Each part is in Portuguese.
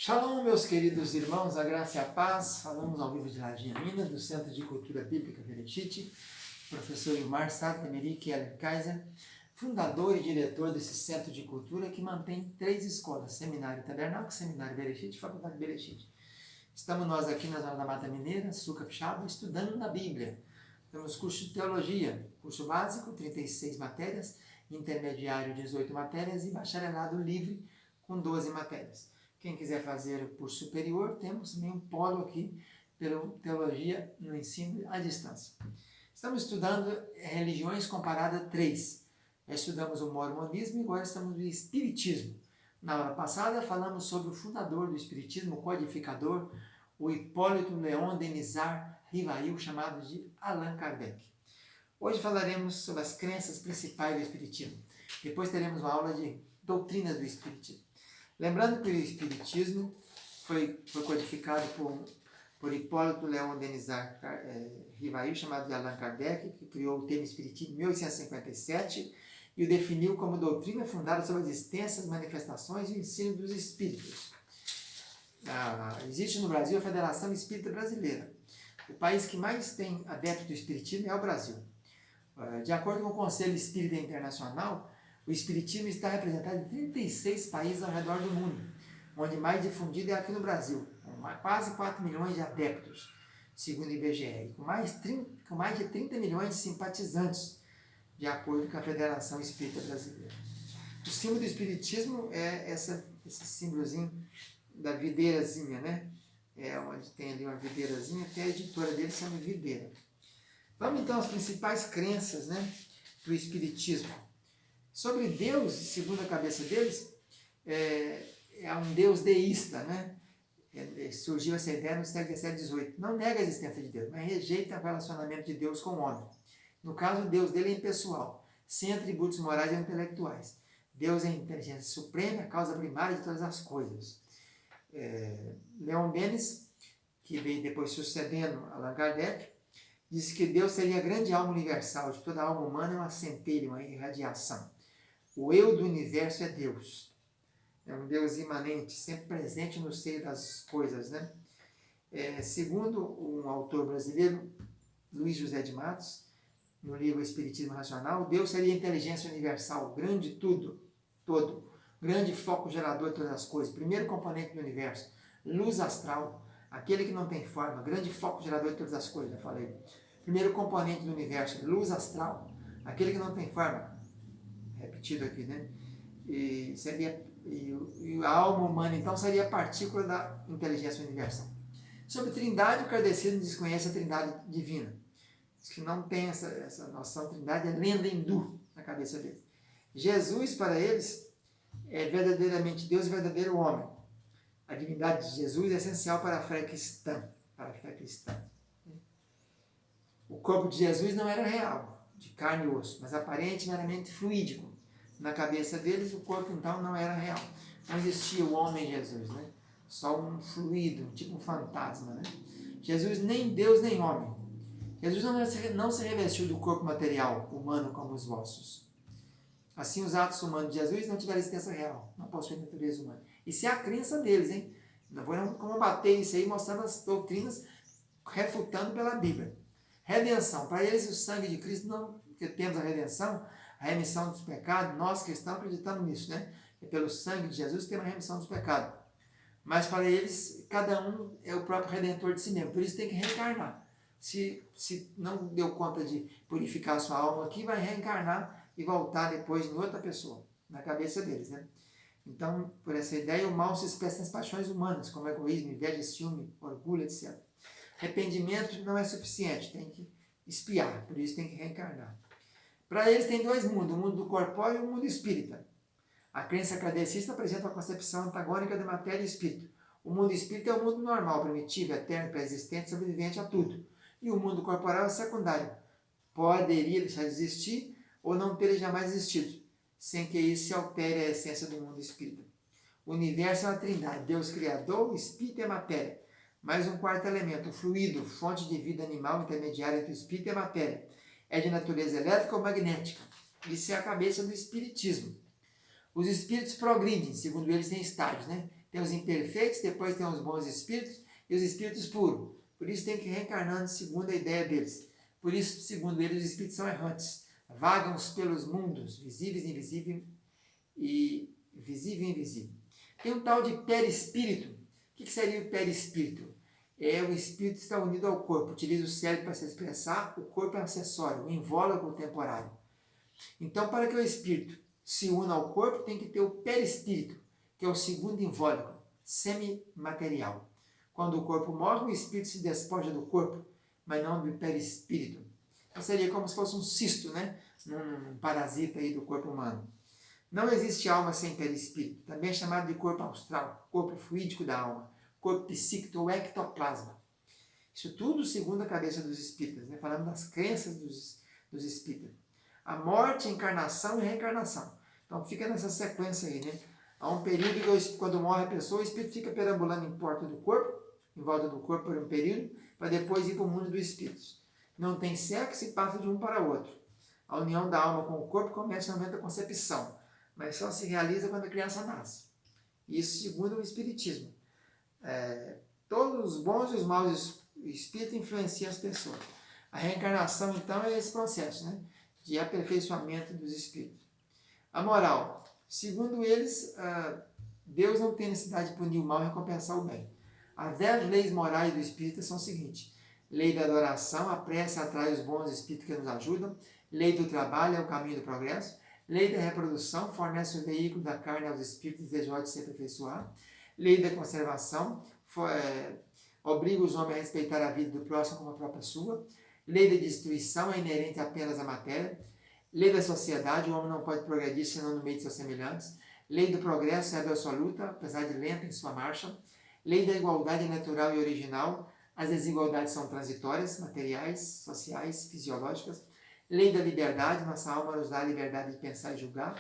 Shalom, meus queridos irmãos, a graça e a paz. Falamos ao vivo de Ladinha Minas, do Centro de Cultura Bíblica Bereshit, professor Ilmar Sata Merik Eller Kaiser, fundador e diretor desse Centro de Cultura que mantém 3 escolas, Seminário Tabernáculo, Seminário Bereshit e Faculdade Bereshit. Estamos nós aqui na Zona da Mata Mineira, Sul Capixaba, estudando na Bíblia. Temos curso de Teologia, curso básico, 36 matérias, intermediário, 18 matérias e bacharelado livre, com 12 matérias. Quem quiser fazer o curso superior, temos também um polo aqui pela Teologia no Ensino à Distância. Estamos estudando religiões comparadas a 3. Já estudamos o mormonismo e agora estamos no Espiritismo. Na aula passada falamos sobre o fundador do Espiritismo, o codificador, o Hipólito Leon Denisard Rivail, chamado de Allan Kardec. Hoje falaremos sobre as crenças principais do Espiritismo. Depois teremos uma aula de doutrinas do Espiritismo. Lembrando que o Espiritismo foi codificado por Hipólito Leon Denisard Rivail, chamado de Allan Kardec, que criou o termo Espiritismo em 1857 e o definiu como doutrina fundada sobre as existências, manifestações e o ensino dos espíritos. Existe no Brasil a Federação Espírita Brasileira. O país que mais tem adeptos do Espiritismo é o Brasil. De acordo com o Conselho Espírita Internacional, o Espiritismo está representado em 36 países ao redor do mundo, onde mais difundido é aqui no Brasil, com quase 4 milhões de adeptos, segundo o IBGE, e com mais de 30 milhões de simpatizantes, de acordo com a Federação Espírita Brasileira. O símbolo do Espiritismo é esse símbolozinho da videirazinha, né? Onde tem ali uma videirazinha, até a editora dele se chama Videira. Vamos então às principais crenças, né, do Espiritismo. Sobre Deus, segundo a cabeça deles, é um Deus deísta, né? Surgiu essa ideia no século XVII e XVIII. Não nega a existência de Deus, mas rejeita o relacionamento de Deus com o homem. No caso, Deus dele é impessoal, sem atributos morais ou intelectuais. Deus é a inteligência suprema, a causa primária de todas as coisas. Leon Denis, que veio depois sucedendo Allan Kardec, disse que Deus seria a grande alma universal, de toda a alma humana é uma centelha, uma irradiação. O eu do universo é Deus. É um Deus imanente, sempre presente no seio das coisas, né? Segundo um autor brasileiro, Luiz José de Matos, no livro Espiritismo Racional, Deus seria a inteligência universal, grande tudo, todo, grande foco gerador de todas as coisas, primeiro componente do universo, luz astral, aquele que não tem forma, grande foco gerador de todas as coisas, já falei. Primeiro componente do universo, luz astral, aquele que não tem forma, repetido aqui, né? E a alma humana, então, seria a partícula da inteligência universal. Sobre trindade, o kardecismo desconhece a trindade divina. Diz que não tem essa noção de trindade, é lenda hindu na cabeça deles. Jesus, para eles, é verdadeiramente Deus e verdadeiro homem. A divindade de Jesus é essencial para a fé cristã. O corpo de Jesus não era real, de carne e osso, mas aparente, meramente fluídico. Na cabeça deles, o corpo, então, não era real. Não existia o homem Jesus, né? Só um fluido, tipo um fantasma, né? Jesus nem Deus nem homem. Jesus não se revestiu do corpo material, humano, como os vossos. Assim, os atos humanos de Jesus não tiveram existência real, não possuem natureza humana. Isso é a crença deles, hein? Não vou combater isso aí, mostrando as doutrinas, refutando pela Bíblia. Redenção. Para eles, o sangue de Cristo, não, que temos a redenção, a remissão dos pecados, nós cristãos acreditamos nisso, né? É pelo sangue de Jesus que temos a remissão dos pecados. Mas para eles, cada um é o próprio redentor de si mesmo, por isso tem que reencarnar. Se não deu conta de purificar a sua alma aqui, vai reencarnar e voltar depois em outra pessoa, na cabeça deles, né? Então, por essa ideia, o mal se expressa nas paixões humanas, como egoísmo, inveja, ciúme, orgulho, etc. Arrependimento não é suficiente, tem que expiar, por isso tem que reencarnar. Para eles tem 2 mundos, o mundo do corpóreo e o mundo espírita. A crença kardecista apresenta uma concepção antagônica de matéria e espírito. O mundo espírita é o mundo normal, primitivo, eterno, pré-existente, sobrevivente a tudo. E o mundo corporal é secundário. Poderia deixar de existir ou não ter jamais existido, sem que isso se altere a essência do mundo espírita. O universo é uma trindade, Deus criador, o espírito e a matéria. Mais um quarto elemento, o fluido, fonte de vida animal intermediária entre o espírito e a matéria. É de natureza elétrica ou magnética. Isso é a cabeça do espiritismo. Os espíritos progridem, segundo eles, têm estágios, né? Tem os imperfeitos, depois tem os bons espíritos e os espíritos puros. Por isso tem que ir reencarnando segundo a ideia deles. Por isso, segundo eles, os espíritos são errantes. Vagam pelos mundos, visíveis e invisíveis, e visível e invisível. Tem um tal de perispírito. O que seria o perispírito? É o espírito que está unido ao corpo, utiliza o cérebro para se expressar, o corpo é um acessório, um invólucro temporário. Então, para que o espírito se una ao corpo, tem que ter o perispírito, que é o segundo invólucro, semimaterial. Quando o corpo morre, o espírito se despoja do corpo, mas não do perispírito. Então seria como se fosse um cisto, né? Um parasita aí do corpo humano. Não existe alma sem perispírito, também é chamado de corpo astral, corpo fluídico da alma, corpo psíquico ou ectoplasma. Isso tudo segundo a cabeça dos espíritas, né? Falando das crenças dos espíritas. A morte, a encarnação e a reencarnação. Então fica nessa sequência aí, né? Há um período que quando morre a pessoa, o espírito fica perambulando em volta do corpo por um período, para depois ir para o mundo dos espíritos. Não tem sexo e passa de um para o outro. A união da alma com o corpo começa no momento da concepção, mas só se realiza quando a criança nasce. Isso segundo o espiritismo. Todos os bons e os maus espíritos influenciam as pessoas. A reencarnação, então, é esse processo, né? De aperfeiçoamento dos espíritos. A moral. Segundo eles, Deus não tem necessidade de punir o mal e recompensar o bem. As 10 leis morais do espírita são as seguintes. Lei da adoração, a prece atrai os bons espíritos que nos ajudam. Lei do trabalho, é o caminho do progresso. Lei da reprodução, fornece o veículo da carne aos espíritos desejosos de se aperfeiçoar. Lei da conservação, obriga os homens a respeitar a vida do próximo como a própria sua. Lei da destruição, é inerente apenas à matéria. Lei da sociedade, o homem não pode progredir senão no meio de seus semelhantes. Lei do progresso, é absoluta, apesar de lenta em sua marcha. Lei da igualdade natural e original, as desigualdades são transitórias, materiais, sociais, fisiológicas. Lei da liberdade, nossa alma nos dá a liberdade de pensar e julgar.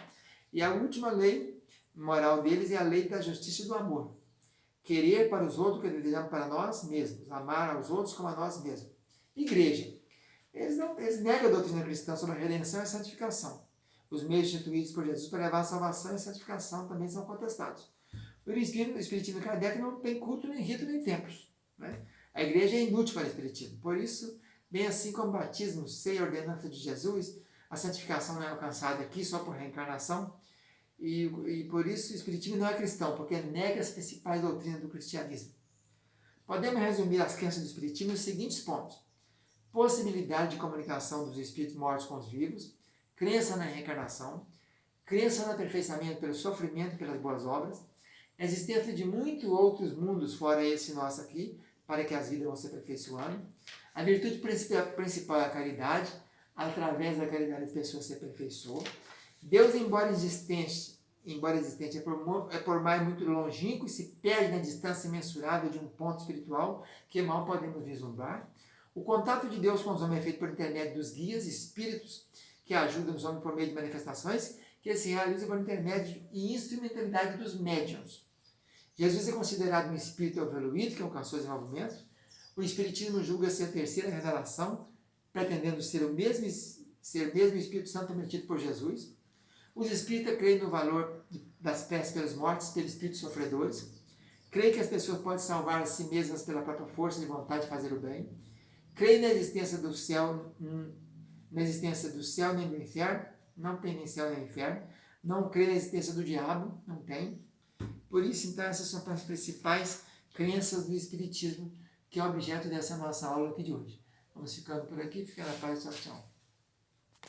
E a última lei moral deles é a lei da justiça e do amor. Querer para os outros o que desejamos para nós mesmos, amar aos outros como a nós mesmos. Igreja. Eles negam a doutrina cristã sobre a redenção e a santificação. Os meios instituídos por Jesus para levar a salvação e a santificação também são contestados. O Espiritismo de Kardec não tem culto, nem rito, nem templos. Né? A igreja é inútil para o Espiritismo. Por isso, bem assim como o batismo, ceia e ordenança de Jesus, a santificação não é alcançada aqui só por reencarnação. E por isso o Espiritismo não é cristão, porque nega as principais doutrinas do cristianismo. Podemos resumir as crenças do Espiritismo nos seguintes pontos. Possibilidade de comunicação dos espíritos mortos com os vivos, crença na reencarnação, crença no aperfeiçoamento pelo sofrimento e pelas boas obras, existência de muitos outros mundos fora esse nosso aqui, para que as vidas vão se aperfeiçoando. A virtude principal é a caridade, através da caridade as pessoas se aperfeiçoam. Deus, embora existente é por mais muito longínquo e se perde na distância imensurável de um ponto espiritual que mal podemos vislumbrar. O contato de Deus com os homens é feito por intermédio dos guias, espíritos, que ajudam os homens por meio de manifestações, que se realizam por intermédio e instrumentalidade dos médiuns. Jesus é considerado um espírito evoluído que alcançou desenvolvimento. O Espiritismo julga ser a terceira revelação, pretendendo ser o mesmo Espírito Santo prometido por Jesus. Os espíritas creem no valor das preces pelos mortos, pelos espíritos sofredores. Creem que as pessoas podem salvar a si mesmas pela própria força de vontade de fazer o bem. Creem na existência do céu, nem do inferno. Não tem nem céu nem inferno. Não creem na existência do diabo. Não tem. Por isso, então, essas são as principais crenças do Espiritismo, que é objeto dessa nossa aula aqui de hoje. Vamos ficando por aqui. Fica na paz. Tchau, tchau.